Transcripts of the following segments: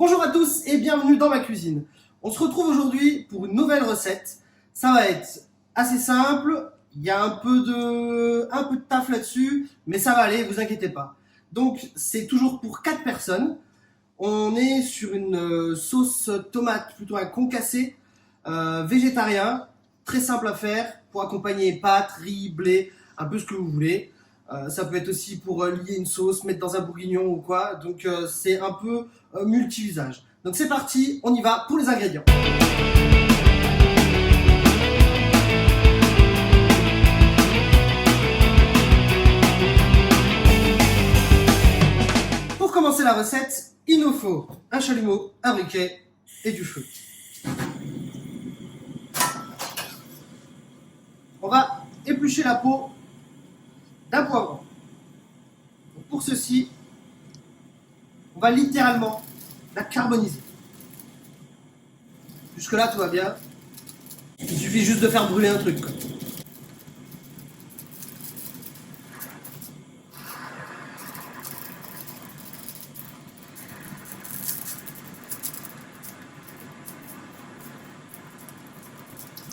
Bonjour à tous et bienvenue dans ma cuisine. On se retrouve aujourd'hui pour une nouvelle recette. Ça va être assez simple, il y a un peu de taf là-dessus, mais ça va aller, vous inquiétez pas. Donc c'est toujours pour 4 personnes. On est sur une sauce tomate, plutôt un concassé, végétarien, très simple à faire, pour accompagner pâtes, riz, blé, un peu ce que vous voulez. Ça peut être aussi pour lier une sauce, mettre dans un bourguignon ou quoi. Donc c'est un peu multi-usage. Donc c'est parti, on y va pour les ingrédients. Pour commencer la recette, il nous faut un chalumeau, un briquet et du feu. On va éplucher la peau d'un poivron. Pour ceci, on va littéralement la carboniser. Jusque là tout va bien. Il suffit juste de faire brûler un truc, quoi.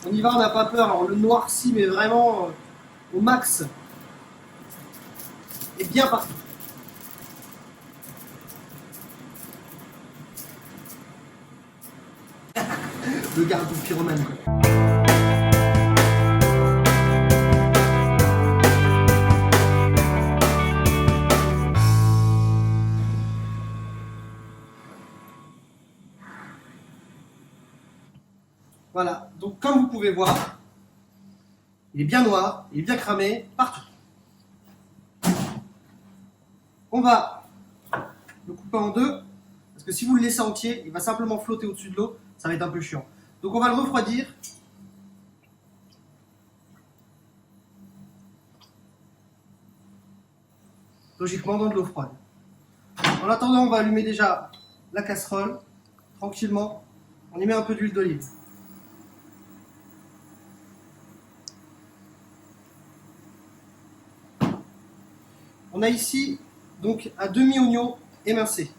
On y va, on n'a pas peur. Alors le noirci, mais vraiment au max. Et bien partout. Le garde du pyromane, quoi. Voilà, donc comme vous pouvez voir, il est bien noir, il est bien cramé partout. On va le couper en deux, parce que si vous le laissez entier, il va simplement flotter au-dessus de l'eau, ça va être un peu chiant. Donc on va le refroidir. Logiquement dans de l'eau froide. En attendant, on va allumer déjà la casserole, tranquillement. On y met un peu d'huile d'olive. On a ici donc un demi-oignon émincé.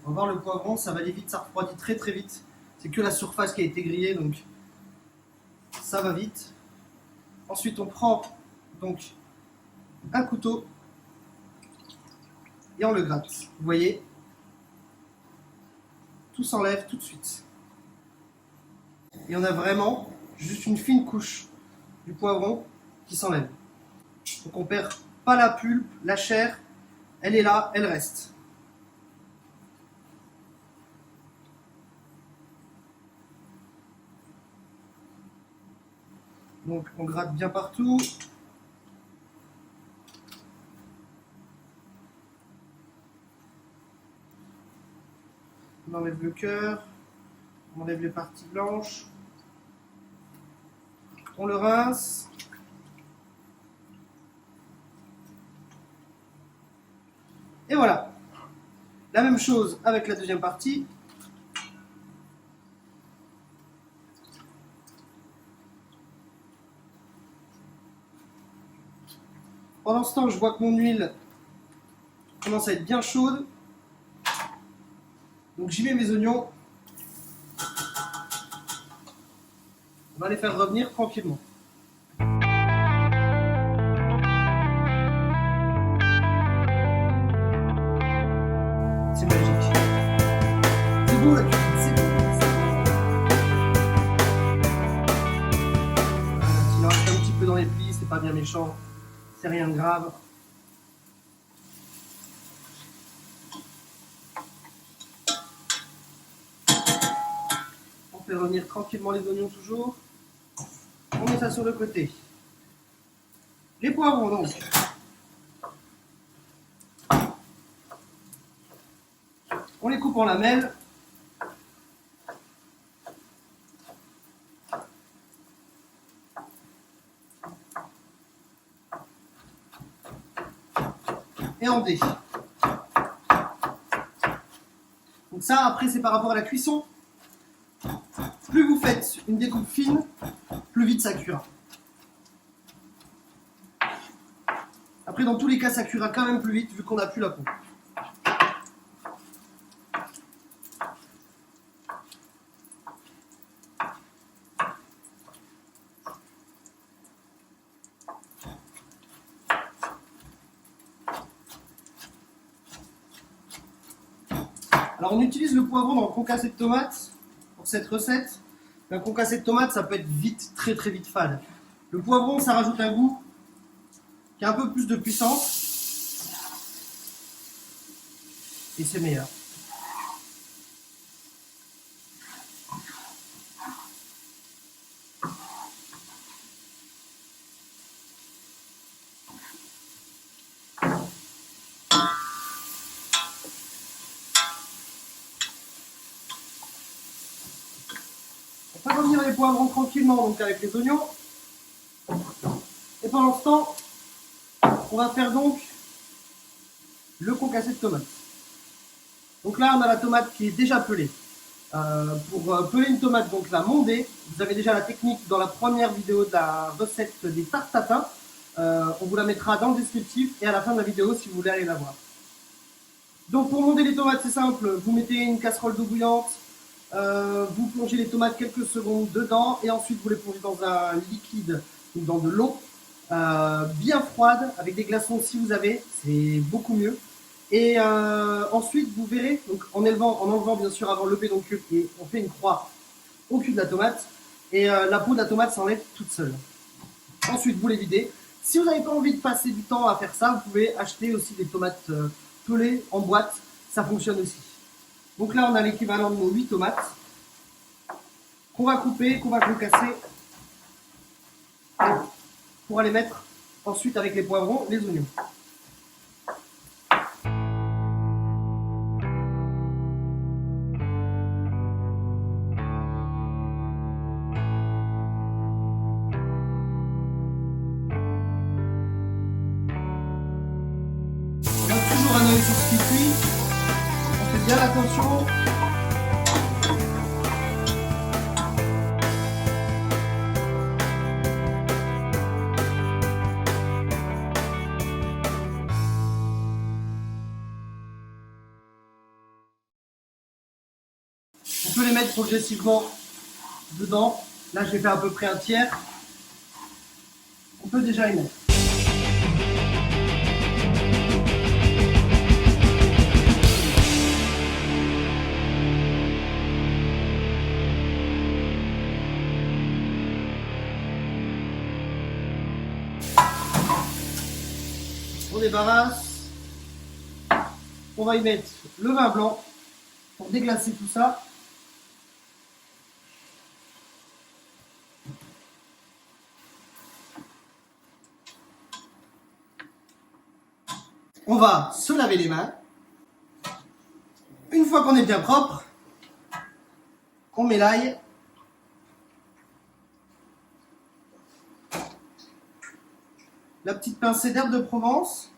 On va voir le poivron, ça va aller vite, ça refroidit très très vite. C'est que la surface qui a été grillée, donc ça va vite. Ensuite, on prend donc un couteau et on le gratte. Vous voyez, tout s'enlève tout de suite. Et on a vraiment juste une fine couche du poivron qui s'enlève. Donc on perd pas la pulpe, la chair, elle est là, elle reste. Donc on gratte bien partout. On enlève le cœur, on enlève les parties blanches. On le rince. Et voilà. La même chose avec la deuxième partie. Pendant ce temps, je vois que mon huile commence à être bien chaude. Donc j'y mets mes oignons. On va les faire revenir tranquillement. C'est magique. C'est beau la cuisine, c'est beau. S'il en reste un petit peu dans les plis, c'est pas bien méchant. C'est rien de grave. On fait revenir tranquillement les oignons toujours. On met ça sur le côté. Les poivrons donc. On les coupe en lamelles. Et en dés. Donc ça, après, c'est par rapport à la cuisson. Plus vous faites une découpe fine, plus vite ça cuira. Après, dans tous les cas, ça cuira quand même plus vite vu qu'on n'a plus la peau. Alors on utilise le poivron dans le concassé de tomates pour cette recette. Un concassé de tomates, ça peut être vite, très vite fade. Le poivron, ça rajoute un goût qui a un peu plus de puissance. Et c'est meilleur. On va revenir les poivrons tranquillement donc avec les oignons. Et pendant ce temps, on va faire donc le concassé de tomates. Donc là, on a la tomate qui est déjà pelée. Pour peler une tomate, donc la monder, vous avez déjà la technique dans la première vidéo de la recette des tartes tatin. On vous la mettra dans le descriptif et à la fin de la vidéo si vous voulez aller la voir. Donc pour monder les tomates, c'est simple. Vous mettez une casserole d'eau bouillante, vous plongez les tomates quelques secondes dedans et ensuite vous les plongez dans un liquide ou dans de l'eau bien froide avec des glaçons si vous avez, c'est beaucoup mieux. Et ensuite vous verrez, donc en enlevant bien sûr avant le pédoncule, et on fait une croix au cul de la tomate et la peau de la tomate s'enlève toute seule. Ensuite vous les videz. Si vous n'avez pas envie de passer du temps à faire ça, vous pouvez acheter aussi des tomates pelées en boîte, ça fonctionne aussi. Donc là on a l'équivalent de nos 8 tomates qu'on va couper, qu'on va concasser pour aller mettre ensuite avec les poivrons, les oignons. On a toujours un œil sur ce qui cuit, on fait bien attention. On peut les mettre progressivement dedans. Là, j'ai fait à peu près un tiers. On peut déjà les mettre. On débarrasse. On va y mettre le vin blanc pour déglacer tout ça. On va se laver les mains. Une fois qu'on est bien propre, on met l'ail. La petite pincée d'herbe de Provence.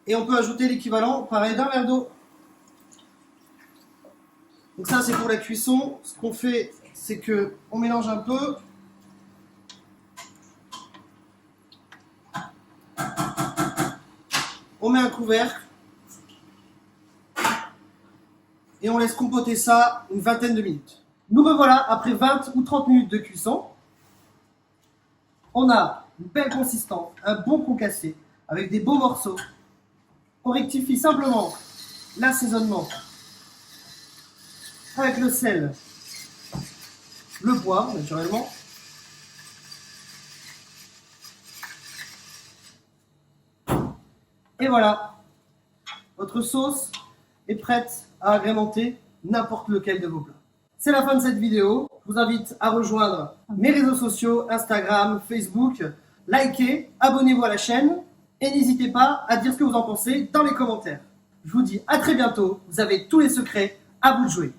Et on peut ajouter l'équivalent, pareil, d'un verre d'eau. Donc ça, c'est pour la cuisson. Ce qu'on fait, c'est que on mélange un peu. On met un couvercle. Et on laisse compoter ça une vingtaine de minutes. Nous revoilà après 20 ou 30 minutes de cuisson. On a une belle consistance, un bon concassé avec des beaux morceaux. On rectifie simplement l'assaisonnement avec le sel, le poivre naturellement. Et voilà, votre sauce est prête à agrémenter n'importe lequel de vos plats. C'est la fin de cette vidéo. Je vous invite à rejoindre mes réseaux sociaux, Instagram, Facebook. Likez, abonnez-vous à la chaîne et n'hésitez pas à dire ce que vous en pensez dans les commentaires. Je vous dis à très bientôt. Vous avez tous les secrets, à vous de jouer.